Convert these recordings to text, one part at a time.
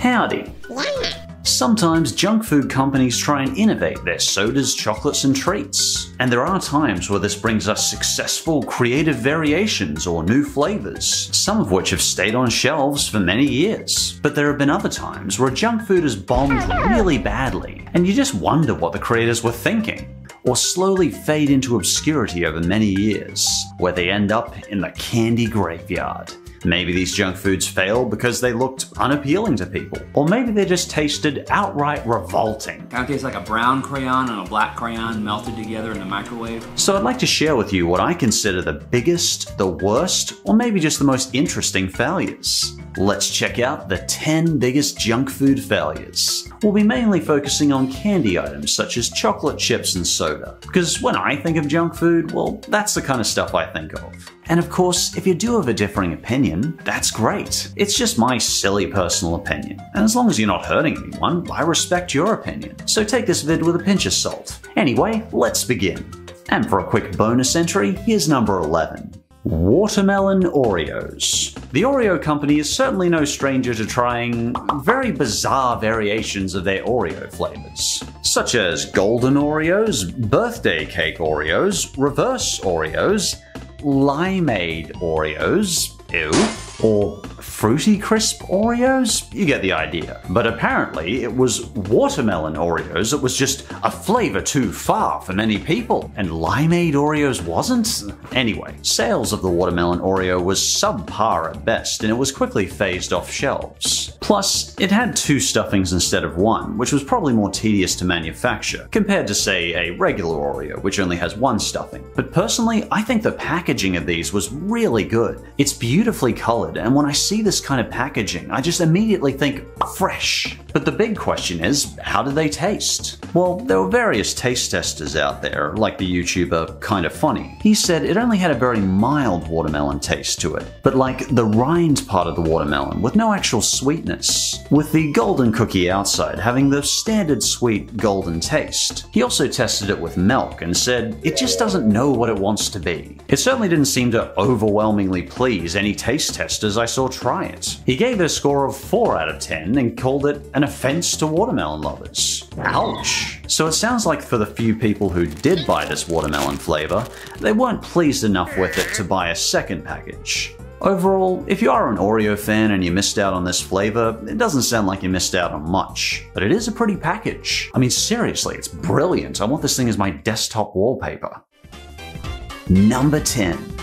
Howdy. Sometimes junk food companies try and innovate their sodas, chocolates, and treats. And there are times where this brings us successful, creative variations or new flavors, some of which have stayed on shelves for many years. But there have been other times where junk food has bombed really badly, and you just wonder what the creators were thinking, or slowly fade into obscurity over many years, where they end up in the candy graveyard. Maybe these junk foods failed because they looked unappealing to people, or maybe they just tasted outright revolting. Kind of tastes like a brown crayon and a black crayon melted together in the microwave. So I'd like to share with you what I consider the biggest, the worst, or maybe just the most interesting failures. Let's check out the 10 biggest junk food failures. We'll be mainly focusing on candy items such as chocolate chips and soda, because when I think of junk food, well, that's the kind of stuff I think of. And of course, if you do have a differing opinion, that's great. It's just my silly personal opinion, and as long as you're not hurting anyone, I respect your opinion. So take this vid with a pinch of salt. Anyway, let's begin. And for a quick bonus entry, here's number 11. Watermelon Oreos. The Oreo company is certainly no stranger to trying very bizarre variations of their Oreo flavors, such as golden Oreos, birthday cake Oreos, reverse Oreos, limeade Oreos, ew, or fruity crisp Oreos? You get the idea. But apparently it was watermelon Oreos that was just a flavor too far for many people, and limeade Oreos wasn't? Anyway, sales of the watermelon Oreo was subpar at best, and it was quickly phased off shelves. Plus, it had 2 stuffings instead of 1, which was probably more tedious to manufacture, compared to say a regular Oreo, which only has 1 stuffing. But personally, I think the packaging of these was really good. It's beautifully colored, and when I see this kind of packaging, I just immediately think fresh. But the big question is, how do they taste? Well, there were various taste testers out there, like the YouTuber Kinda Funny. He said it only had a very mild watermelon taste to it, but like the rind part of the watermelon with no actual sweetness, with the golden cookie outside having the standard sweet golden taste. He also tested it with milk and said it just doesn't know what it wants to be. It certainly didn't seem to overwhelmingly please any taste testers I saw try it. He gave it a score of 4 out of 10 and called it an offense to watermelon lovers. Ouch. So it sounds like for the few people who did buy this watermelon flavor, they weren't pleased enough with it to buy a second package. Overall, if you are an Oreo fan and you missed out on this flavor, it doesn't sound like you missed out on much. But it is a pretty package. I mean, seriously, it's brilliant. I want this thing as my desktop wallpaper. Number 10.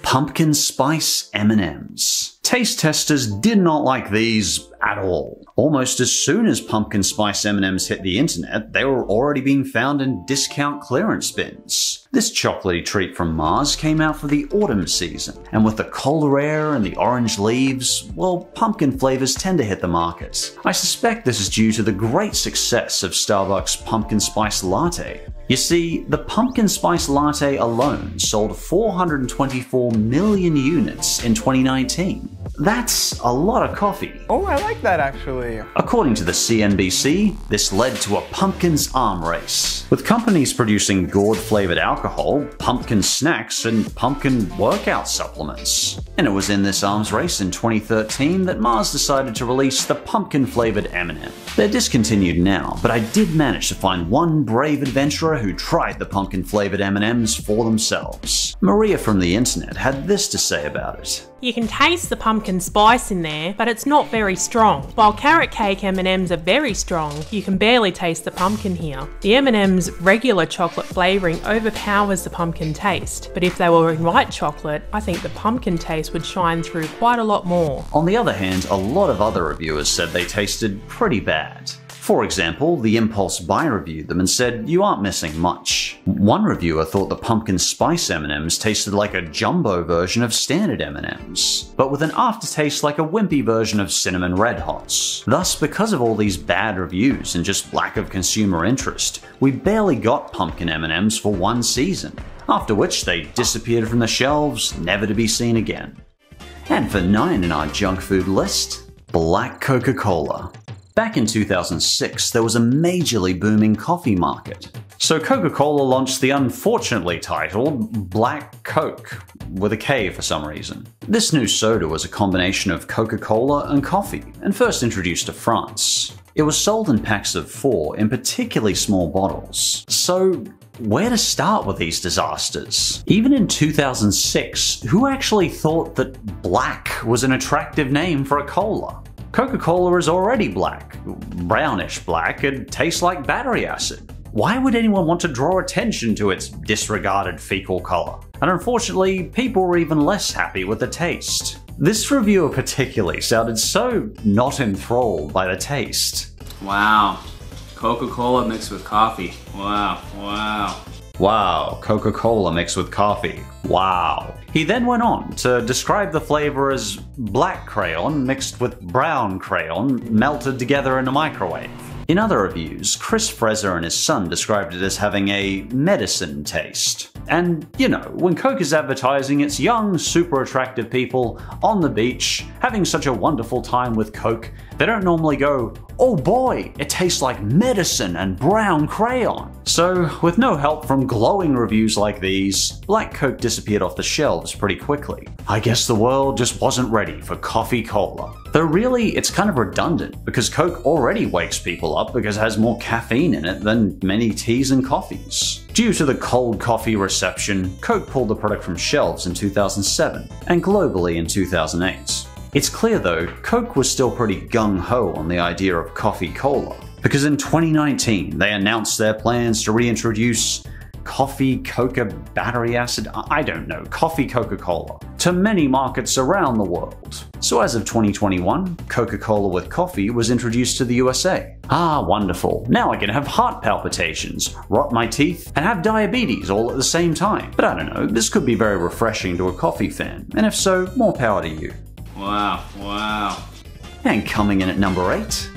Pumpkin Spice M&Ms. Taste testers did not like these at all. Almost as soon as Pumpkin Spice M&Ms hit the internet, they were already being found in discount clearance bins. This chocolatey treat from Mars came out for the autumn season, and with the colder air and the orange leaves, well, pumpkin flavors tend to hit the market. I suspect this is due to the great success of Starbucks Pumpkin Spice Latte. You see, the Pumpkin Spice Latte alone sold 424 million units in 2019. That's a lot of coffee. Oh, I like that actually. According to the CNBC, this led to a pumpkin's arm race, with companies producing gourd-flavored alcohol, pumpkin snacks, and pumpkin workout supplements. And it was in this arms race in 2013 that Mars decided to release the pumpkin-flavored M&M. They're discontinued now, but I did manage to find one brave adventurer who tried the pumpkin-flavored M&Ms for themselves. Maria from the internet had this to say about it. You can taste the pumpkin spice in there, but it's not very strong. While carrot cake M&Ms are very strong, you can barely taste the pumpkin here. The M&Ms regular chocolate flavouring overpowers the pumpkin taste, but if they were in white chocolate, I think the pumpkin taste would shine through quite a lot more. On the other hand, a lot of other reviewers said they tasted pretty bad. For example, the Impulse Buy reviewed them and said you aren't missing much. One reviewer thought the pumpkin spice M&Ms tasted like a jumbo version of standard M&Ms, but with an aftertaste like a wimpy version of cinnamon red hots. Thus, because of all these bad reviews and just lack of consumer interest, we barely got pumpkin M&Ms for 1 season, after which they disappeared from the shelves, never to be seen again. And for 9 in our junk food list, black Coca-Cola. Back in 2006, there was a majorly booming coffee market. So Coca-Cola launched the unfortunately titled Black Coke, with a K for some reason. This new soda was a combination of Coca-Cola and coffee, and first introduced to France. It was sold in packs of 4 in particularly small bottles. So where to start with these disasters? Even in 2006, who actually thought that black was an attractive name for a cola? Coca-Cola is already black, brownish black, and tastes like battery acid. Why would anyone want to draw attention to its disregarded fecal color? And unfortunately, people were even less happy with the taste. This reviewer particularly sounded so not enthralled by the taste. Wow. Coca-Cola mixed with coffee. Wow. Wow, Coca-Cola mixed with coffee. Wow. He then went on to describe the flavor as black crayon mixed with brown crayon melted together in a microwave. In other reviews, Chris Fraser and his son described it as having a medicine taste. And, you know, when Coke is advertising its young, super attractive people on the beach having such a wonderful time with Coke, they don't normally go, "Oh boy, it tastes like medicine and brown crayon." So, with no help from glowing reviews like these, Black Coke disappeared off the shelves pretty quickly. I guess the world just wasn't ready for coffee cola. Though really, it's kind of redundant because Coke already wakes people up because it has more caffeine in it than many teas and coffees. Due to the cold coffee reception, Coke pulled the product from shelves in 2007 and globally in 2008. It's clear though, Coke was still pretty gung-ho on the idea of coffee cola, because in 2019 they announced their plans to reintroduce coffee coca battery acid, coffee Coca-Cola, to many markets around the world. So as of 2021, Coca-Cola with coffee was introduced to the USA. Ah, wonderful. Now I can have heart palpitations, rot my teeth, and have diabetes all at the same time. But I don't know, this could be very refreshing to a coffee fan, and if so, more power to you. Wow. And coming in at number 8,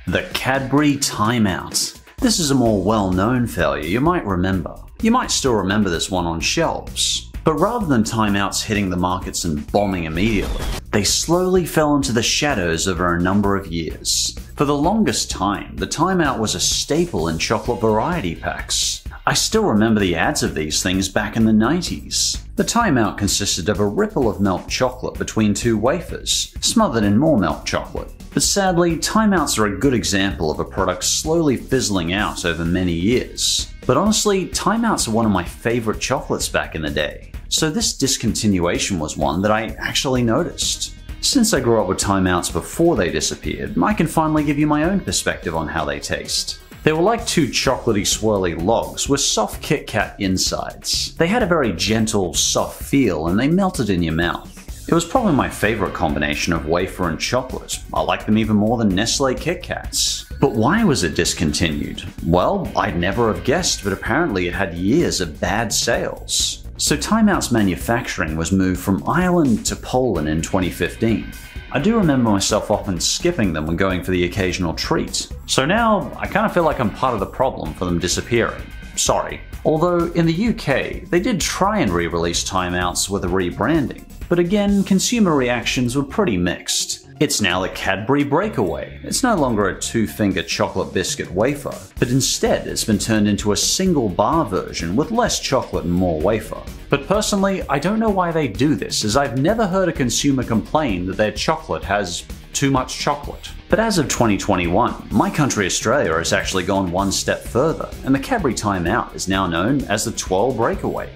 the Cadbury Timeout. This is a more well-known failure you might remember. You might still remember this one on shelves. But rather than timeouts hitting the markets and bombing immediately, they slowly fell into the shadows over a number of years. For the longest time, the timeout was a staple in chocolate variety packs. I still remember the ads of these things back in the 90s. The timeout consisted of a ripple of milk chocolate between 2 wafers, smothered in more milk chocolate. But sadly, timeouts are a good example of a product slowly fizzling out over many years. But honestly, timeouts are one of my favorite chocolates back in the day. So this discontinuation was one that I actually noticed. Since I grew up with timeouts before they disappeared, I can finally give you my own perspective on how they taste. They were like 2 chocolatey swirly logs with soft Kit Kat insides. They had a very gentle, soft feel and they melted in your mouth. It was probably my favorite combination of wafer and chocolate. I like them even more than Nestle Kit Kats. But why was it discontinued? Well, I'd never have guessed, but apparently it had years of bad sales. So Timeout's manufacturing was moved from Ireland to Poland in 2015. I do remember myself often skipping them when going for the occasional treat. So now, I kind of feel like I'm part of the problem for them disappearing. Sorry. Although, in the UK, they did try and re-release Timeouts with a rebranding. But again, consumer reactions were pretty mixed. It's now the Cadbury Breakaway. It's no longer a 2-finger chocolate biscuit wafer, but instead it's been turned into a single bar version with less chocolate and more wafer. But personally, I don't know why they do this, as I've never heard a consumer complain that their chocolate has too much chocolate. But as of 2021, my country Australia has actually gone one step further, and the Cadbury Timeout is now known as the 12 Breakaway.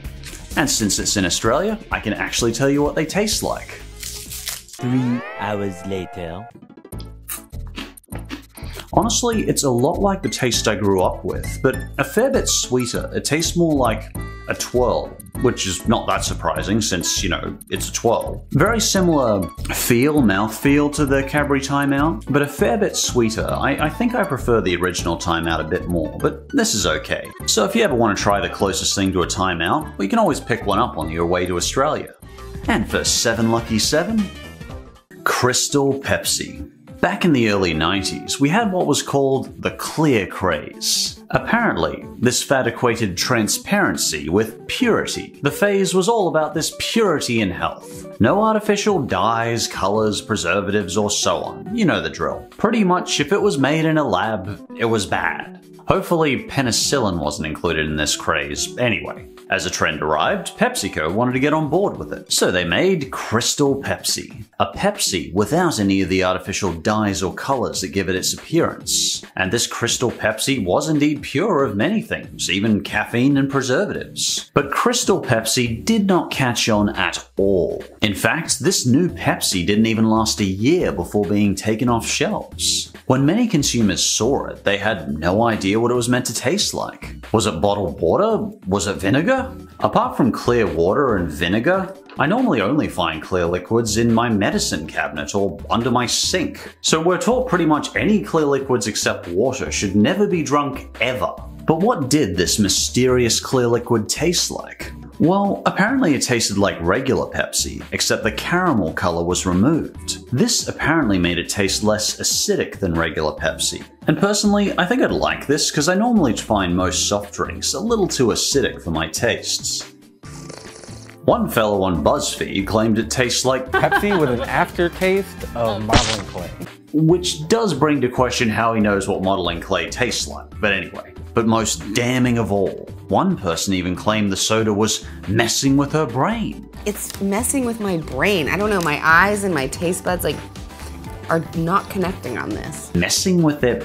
And since it's in Australia, I can actually tell you what they taste like. 3 hours later. Honestly, it's a lot like the taste I grew up with, but a fair bit sweeter. It tastes more like a twirl, which is not that surprising since, it's a twirl. Very similar mouthfeel to the Cadbury Timeout, but a fair bit sweeter. I think I prefer the original Timeout a bit more, but this is okay. So if you ever want to try the closest thing to a Timeout, well, you can always pick one up on your way to Australia. And for 7 lucky 7, Crystal Pepsi. Back in the early 90s, we had what was called the clear craze. Apparently, this fad equated transparency with purity. The phase was all about this purity in health. No artificial dyes, colors, preservatives, or so on. You know the drill. Pretty much, if it was made in a lab, it was bad. Hopefully, penicillin wasn't included in this craze anyway. As a trend arrived, PepsiCo wanted to get on board with it, so they made Crystal Pepsi. A Pepsi without any of the artificial dyes or colors that give it its appearance. And this Crystal Pepsi was indeed pure of many things, even caffeine and preservatives. But Crystal Pepsi did not catch on at all. In fact, this new Pepsi didn't even last a year before being taken off shelves. When many consumers saw it, they had no idea what it was meant to taste like. Was it bottled water? Was it vinegar? Apart from clear water and vinegar, I normally only find clear liquids in my medicine cabinet or under my sink. So we're taught pretty much any clear liquids except water should never be drunk ever. But what did this mysterious clear liquid taste like? Well, apparently it tasted like regular Pepsi, except the caramel color was removed. This apparently made it taste less acidic than regular Pepsi. And personally, I think I'd like this because I normally find most soft drinks a little too acidic for my tastes. One fellow on BuzzFeed claimed it tastes like Pepsi with an aftertaste of modeling clay. Which does bring to question how he knows what modeling clay tastes like, but anyway. But most damning of all, one person even claimed the soda was messing with her brain. It's messing with my brain. I don't know, my eyes and my taste buds are not connecting on this. Messing with their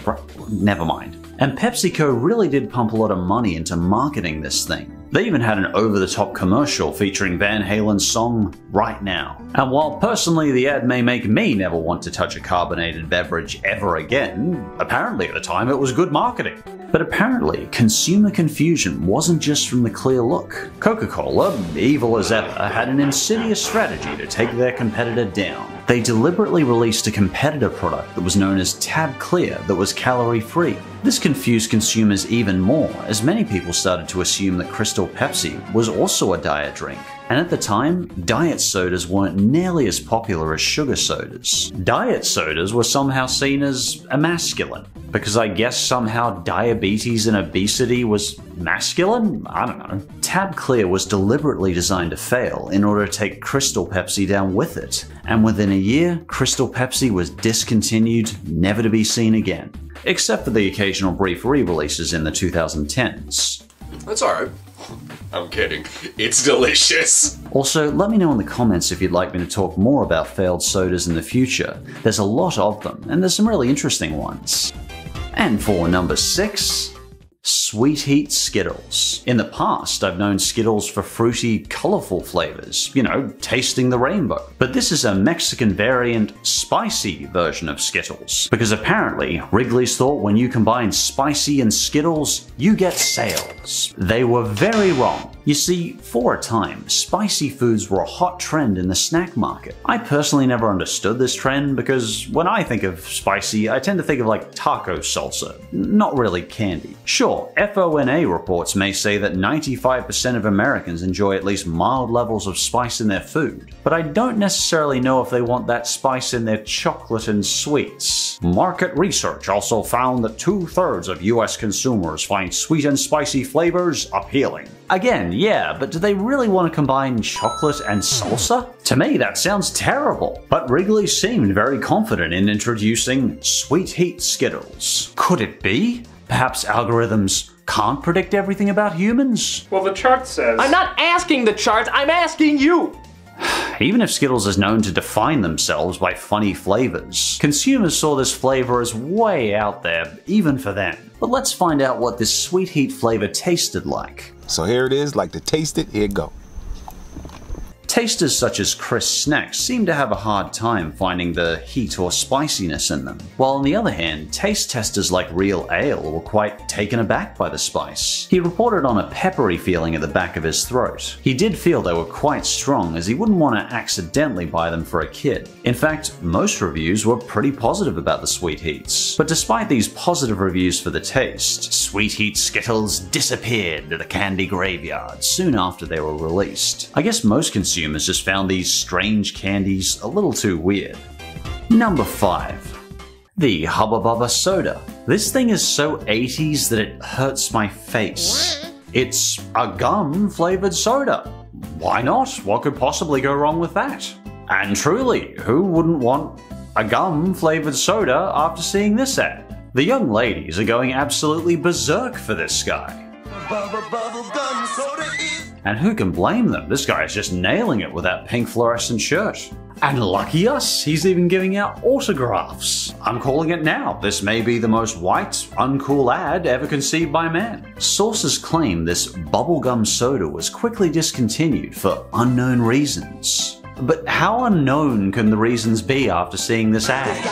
never mind. And PepsiCo really did pump a lot of money into marketing this thing. They even had an over-the-top commercial featuring Van Halen's song Right Now. And while personally the ad may make me never want to touch a carbonated beverage ever again, apparently at the time it was good marketing. But apparently, consumer confusion wasn't just from the clear look. Coca-Cola, evil as ever, had an insidious strategy to take their competitor down. They deliberately released a competitor product that was known as Tab Clear that was calorie-free. This confused consumers even more, as many people started to assume that Crystal Pepsi was also a diet drink. And at the time, diet sodas weren't nearly as popular as sugar sodas. Diet sodas were somehow seen as emasculine, because I guess somehow diabetes and obesity was masculine? I don't know. Tab Clear was deliberately designed to fail in order to take Crystal Pepsi down with it, and within a year, Crystal Pepsi was discontinued, never to be seen again. Except for the occasional brief re-releases in the 2010s. That's alright. I'm kidding. It's delicious. Also, let me know in the comments if you'd like me to talk more about failed sodas in the future. There's a lot of them, and there's some really interesting ones. And for number 6, Sweet Heat Skittles. In the past, I've known Skittles for fruity, colorful flavors, you know, tasting the rainbow. But this is a Mexican variant, spicy version of Skittles. Because apparently, Wrigley's thought when you combine spicy and Skittles, you get sales. They were very wrong. You see, for a time, spicy foods were a hot trend in the snack market. I personally never understood this trend because when I think of spicy, I tend to think of like taco salsa, not really candy. Sure, FONA reports may say that 95% of Americans enjoy at least mild levels of spice in their food, but I don't necessarily know if they want that spice in their chocolate and sweets. Market research also found that 2/3 of US consumers find sweet and spicy flavors appealing. Again, yeah, but do they really want to combine chocolate and salsa? To me, that sounds terrible. But Wrigley seemed very confident in introducing Sweet Heat Skittles. Could it be? Perhaps algorithms can't predict everything about humans? Well, the chart says... I'm not asking the charts, I'm asking you! Even if Skittles is known to define themselves by funny flavors, consumers saw this flavor as way out there, even for them. But let's find out what this Sweet Heat flavor tasted like. So here it is, like to taste it, here it go. Tasters such as Chris Snacks seem to have a hard time finding the heat or spiciness in them, while on the other hand, taste testers like Real Ale were quite taken aback by the spice. He reported on a peppery feeling at the back of his throat. He did feel they were quite strong as he wouldn't want to accidentally buy them for a kid. In fact, most reviews were pretty positive about the Sweet Heats. But despite these positive reviews for the taste, Sweet Heat Skittles disappeared to the candy graveyard soon after they were released. I guess most consumers just found these strange candies a little too weird. Number 5. The Hubba Bubba soda. This thing is so 80s that it hurts my face. It's a gum flavored soda. Why not? What could possibly go wrong with that? And truly, who wouldn't want a gum flavored soda after seeing this ad? The young ladies are going absolutely berserk for this guy. And who can blame them? This guy is just nailing it with that pink fluorescent shirt. And lucky us, he's even giving out autographs. I'm calling it now. This may be the most white, uncool ad ever conceived by man. Sources claim this bubblegum soda was quickly discontinued for unknown reasons. But how unknown can the reasons be after seeing this ad?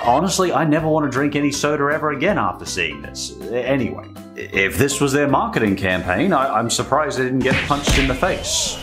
Honestly, I never want to drink any soda ever again after seeing this. Anyway, if this was their marketing campaign, I'm surprised they didn't get punched in the face.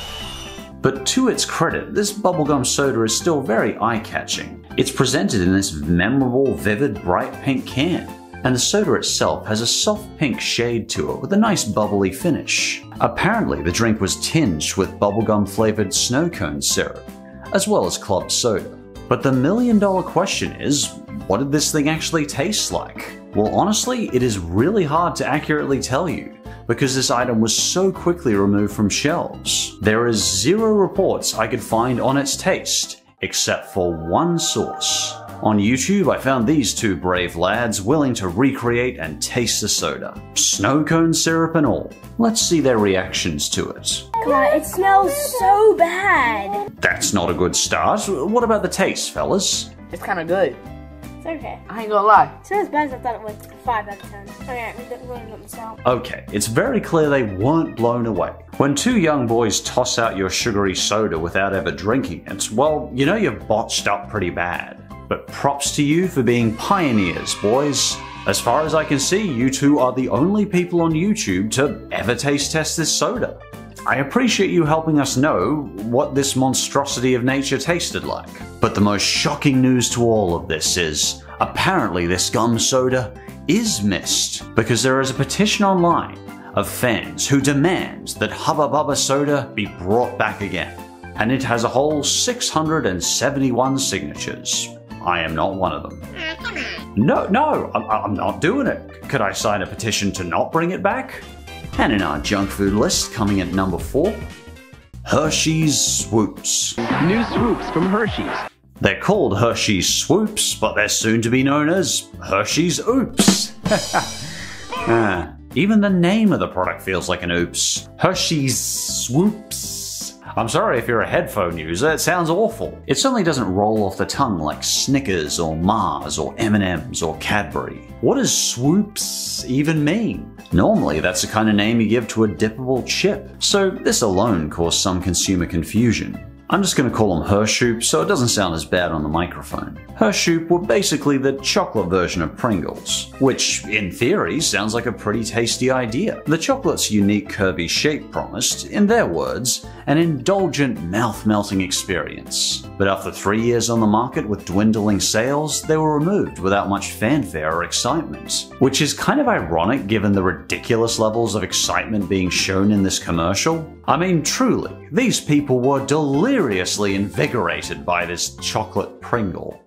But to its credit, this bubblegum soda is still very eye-catching. It's presented in this memorable, vivid, bright pink can, and the soda itself has a soft pink shade to it with a nice bubbly finish. Apparently, the drink was tinged with bubblegum-flavored snow cone syrup, as well as club soda. But the million-dollar question is, what did this thing actually taste like? Well, honestly, it is really hard to accurately tell you, because this item was so quickly removed from shelves. There is 0 reports I could find on its taste, except for one source. On YouTube, I found these 2 brave lads willing to recreate and taste the soda, snow cone syrup and all. Let's see their reactions to it. Come on, it smells so bad. That's not a good start. What about the taste, fellas? It's kind of good. It's okay. I ain't gonna lie. It's not as bad as I thought it was. 5 out of 10. Okay, I'm going to let myself. Okay, it's very clear they weren't blown away. When 2 young boys toss out your sugary soda without ever drinking it, well, you know you've botched up pretty bad. But props to you for being pioneers, boys. As far as I can see, you 2 are the only people on YouTube to ever taste test this soda. I appreciate you helping us know what this monstrosity of nature tasted like. But the most shocking news to all of this is, apparently this gum soda is missed, because there is a petition online of fans who demand that Hubba Bubba soda be brought back again. And it has a whole 671 signatures. I am not one of them. No, I'm not doing it. Could I sign a petition to not bring it back? And in our junk food list, coming at number 4, Hersheys Swoops. New swoops from Hersheys. They're called Hersheys Swoops, but they're soon to be known as Hersheys Oops. Even the name of the product feels like an oops. Hersheys Swoops. I'm sorry if you're a headphone user, it sounds awful. It certainly doesn't roll off the tongue like Snickers or Mars or M&Ms or Cadbury. What does swoops even mean? Normally, that's the kind of name you give to a dippable chip, so this alone caused some consumer confusion. I'm just going to call them Hershoops so it doesn't sound as bad on the microphone. Hershoop were basically the chocolate version of Pringles, which in theory sounds like a pretty tasty idea. The chocolate's unique curvy shape promised, in their words, an indulgent mouth-melting experience. But after 3 years on the market with dwindling sales, they were removed without much fanfare or excitement. Which is kind of ironic given the ridiculous levels of excitement being shown in this commercial. I mean, truly, these people were deliriously invigorated by this chocolate Pringle.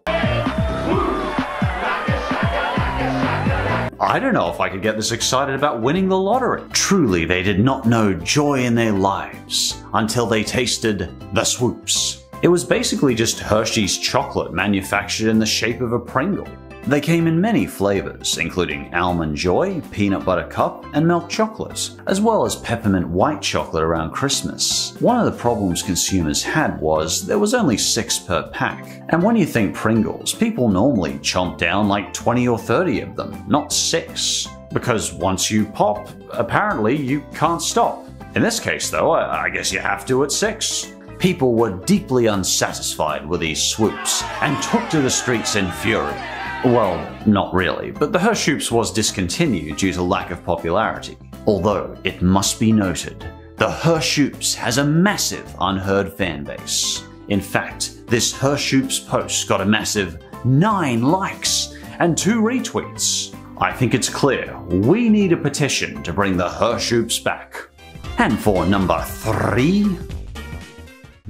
I don't know if I could get this excited about winning the lottery. Truly, they did not know joy in their lives until they tasted the Swoops. It was basically just Hershey's chocolate manufactured in the shape of a Pringle. They came in many flavors, including Almond Joy, Peanut Butter Cup, and Milk Chocolate, as well as Peppermint White Chocolate around Christmas. One of the problems consumers had was there was only 6 per pack, and when you think Pringles, people normally chomp down like 20 or 30 of them, not 6. Because once you pop, apparently you can't stop. In this case though, I guess you have to at 6. People were deeply unsatisfied with these swoops, and took to the streets in fury. Well, not really, but the Hershoops was discontinued due to lack of popularity. Although, it must be noted, the Hershoops has a massive unheard fan base. In fact, this Hershoops post got a massive 9 likes and 2 retweets. I think it's clear we need a petition to bring the Hershoops back. And for number 3,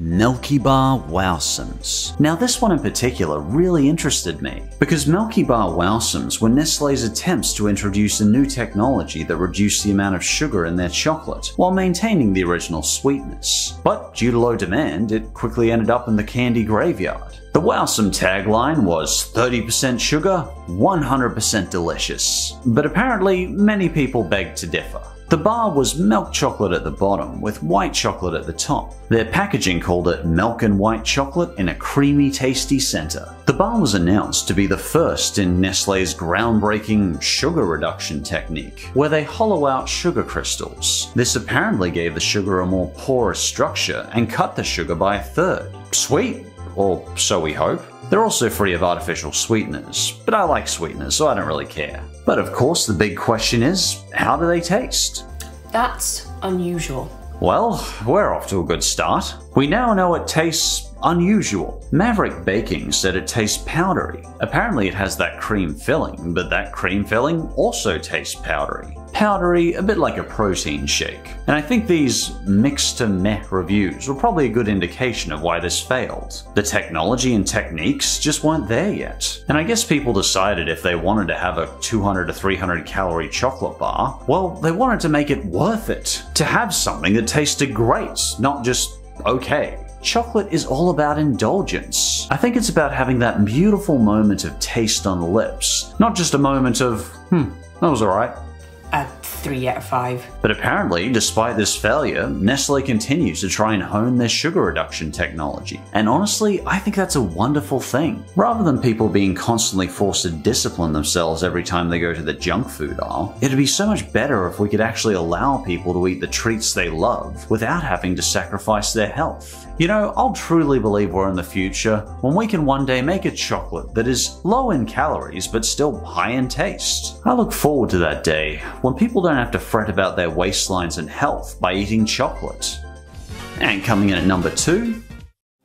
Milky Bar Wowsums. Now this one in particular really interested me, because Milky Bar Wowsums were Nestlé's attempts to introduce a new technology that reduced the amount of sugar in their chocolate while maintaining the original sweetness. But due to low demand, it quickly ended up in the candy graveyard. The Wowsum tagline was 30% sugar, 100% delicious. But apparently many people begged to differ. The bar was milk chocolate at the bottom with white chocolate at the top. Their packaging called it milk and white chocolate in a creamy, tasty center. The bar was announced to be the first in Nestlé's groundbreaking sugar reduction technique, where they hollow out sugar crystals. This apparently gave the sugar a more porous structure and cut the sugar by a third. Sweet, or so we hope. They're also free of artificial sweeteners, but I like sweeteners, so I don't really care. But of course the big question is, how do they taste? That's unusual. Well, we're off to a good start. We now know it tastes unusual. Maverick Baking said it tastes powdery. Apparently it has that cream filling, but that cream filling also tastes powdery. Powdery, a bit like a protein shake. And I think these mixed to meh reviews were probably a good indication of why this failed. The technology and techniques just weren't there yet. And I guess people decided if they wanted to have a 200 to 300 calorie chocolate bar, well, they wanted to make it worth it. To have something that tasted great, not just okay. Chocolate is all about indulgence. I think it's about having that beautiful moment of taste on the lips, not just a moment of, that was alright. A 3 out of 5. But apparently, despite this failure, Nestlé continues to try and hone their sugar reduction technology. And honestly, I think that's a wonderful thing. Rather than people being constantly forced to discipline themselves every time they go to the junk food aisle, it'd be so much better if we could actually allow people to eat the treats they love without having to sacrifice their health. You know, I'll truly believe we're in the future when we can one day make a chocolate that is low in calories but still high in taste. I look forward to that day when people don't have to fret about their waistlines and health by eating chocolate. And coming in at number 2,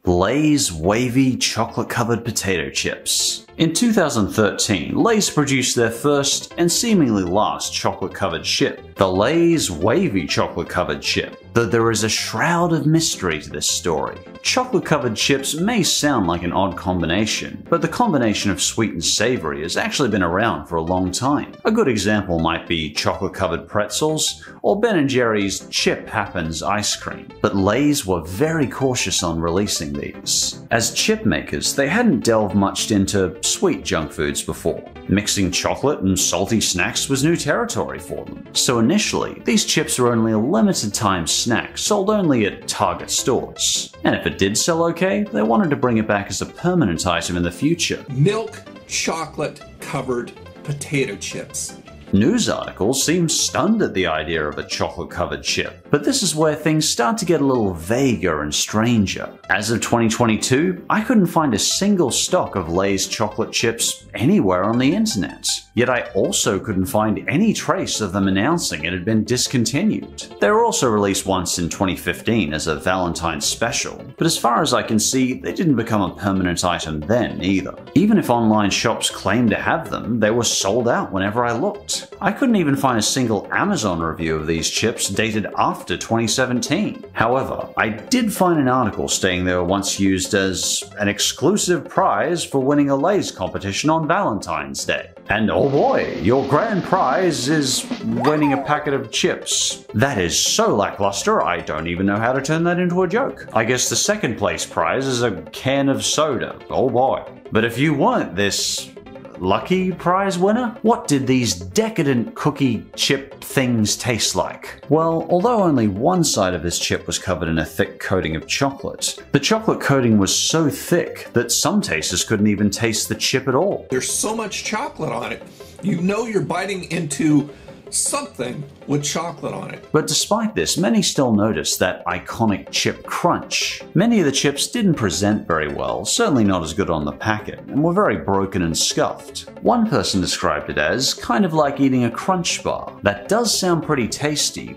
Lay's Wavy chocolate-covered potato chips. In 2013, Lay's produced their first and seemingly last chocolate-covered chip, the Lay's Wavy chocolate-covered chip. Though there is a shroud of mystery to this story. Chocolate-covered chips may sound like an odd combination, but the combination of sweet and savory has actually been around for a long time. A good example might be chocolate-covered pretzels or Ben & Jerry's Chip Happens ice cream. But Lay's were very cautious on releasing these. As chip makers, they hadn't delved much into sweet junk foods before. Mixing chocolate and salty snacks was new territory for them. So initially, these chips were only a limited time snack sold only at Target stores. And if it did sell okay, they wanted to bring it back as a permanent item in the future. Milk chocolate covered potato chips. News articles seem stunned at the idea of a chocolate-covered chip, but this is where things start to get a little vaguer and stranger. As of 2022, I couldn't find a single stock of Lay's chocolate chips anywhere on the internet. Yet I also couldn't find any trace of them announcing it had been discontinued. They were also released once in 2015 as a Valentine's special, but as far as I can see, they didn't become a permanent item then either. Even if online shops claimed to have them, they were sold out whenever I looked. I couldn't even find a single Amazon review of these chips dated after 2017. However, I did find an article stating they were once used as an exclusive prize for winning a Lay's competition on Valentine's Day. And oh boy, your grand prize is winning a packet of chips. That is so lackluster, I don't even know how to turn that into a joke. I guess the second place prize is a can of soda. Oh boy. But if you weren't this lucky prize winner, what did these decadent cookie chip things taste like? Well, although only one side of this chip was covered in a thick coating of chocolate, the chocolate coating was so thick that some tasters couldn't even taste the chip at all. There's so much chocolate on it. You know you're biting into something with chocolate on it. But despite this, many still noticed that iconic chip crunch. Many of the chips didn't present very well, certainly not as good on the packet, and were very broken and scuffed. One person described it as kind of like eating a crunch bar. That does sound pretty tasty,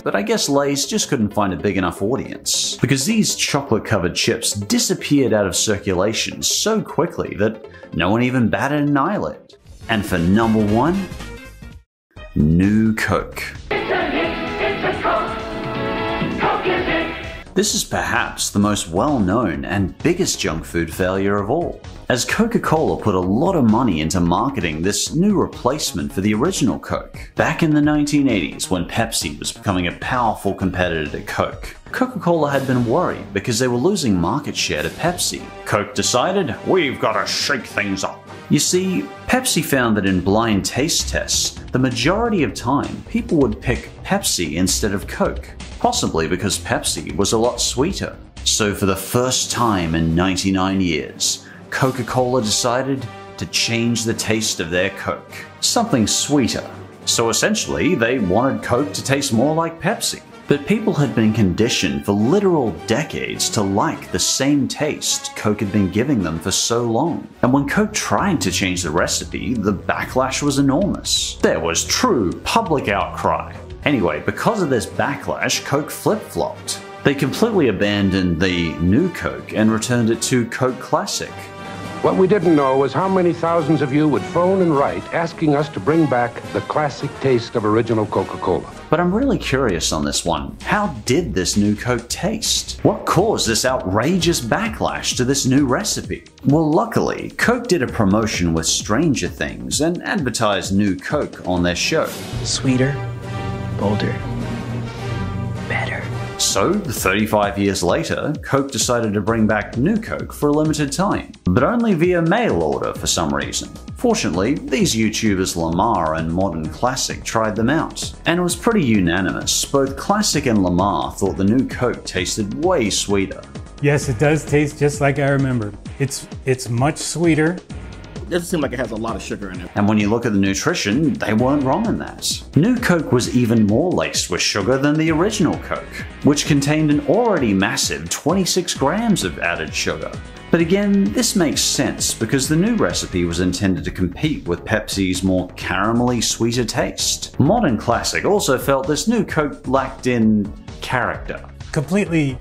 but I guess Lay's just couldn't find a big enough audience, because these chocolate-covered chips disappeared out of circulation so quickly that no one even batted an eyelid. And for number 1, New Coke. This is perhaps the most well-known and biggest junk food failure of all, as Coca-Cola put a lot of money into marketing this new replacement for the original Coke. Back in the 1980s, when Pepsi was becoming a powerful competitor to Coke, Coca-Cola had been worried because they were losing market share to Pepsi. Coke decided, we've got to shake things up. You see, Pepsi found that in blind taste tests, the majority of time people would pick Pepsi instead of Coke, possibly because Pepsi was a lot sweeter. So for the first time in 99 years, Coca-Cola decided to change the taste of their Coke, something sweeter. So essentially, they wanted Coke to taste more like Pepsi. But people had been conditioned for literal decades to like the same taste Coke had been giving them for so long. And when Coke tried to change the recipe, the backlash was enormous. There was true public outcry. Anyway, because of this backlash, Coke flip-flopped. They completely abandoned the new Coke and returned it to Coke Classic. What we didn't know was how many thousands of you would phone and write asking us to bring back the classic taste of original Coca-Cola. But I'm really curious on this one. How did this new Coke taste? What caused this outrageous backlash to this new recipe? Well, luckily, Coke did a promotion with Stranger Things and advertised new Coke on their show. Sweeter, bolder, better. So, 35 years later, Coke decided to bring back new Coke for a limited time, but only via mail order for some reason. Fortunately, these YouTubers Lamar and Modern Classic tried them out, and it was pretty unanimous. Both Classic and Lamar thought the new Coke tasted way sweeter. Yes, it does taste just like I remember. It's much sweeter. It doesn't seem like it has a lot of sugar in it. And when you look at the nutrition, they weren't wrong in that. New Coke was even more laced with sugar than the original Coke, which contained an already massive 26 grams of added sugar. But again, this makes sense because the new recipe was intended to compete with Pepsi's more caramelly sweeter taste. Modern Classic also felt this new Coke lacked in character. Completely,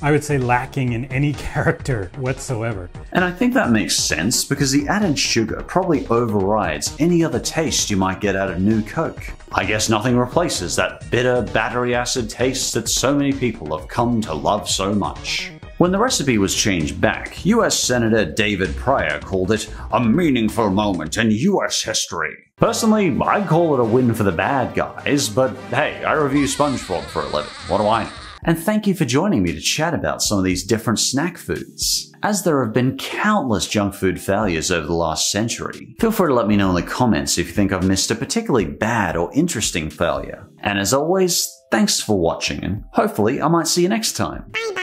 I would say, lacking in any character whatsoever. And I think that makes sense because the added sugar probably overrides any other taste you might get out of new Coke. I guess nothing replaces that bitter battery acid taste that so many people have come to love so much. When the recipe was changed back, US Senator David Pryor called it a meaningful moment in US history. Personally, I'd call it a win for the bad guys, but hey, I review SpongeBob for a living, what do I know? And thank you for joining me to chat about some of these different snack foods. As there have been countless junk food failures over the last century, feel free to let me know in the comments if you think I've missed a particularly bad or interesting failure. And as always, thanks for watching, and hopefully I might see you next time. Bye bye.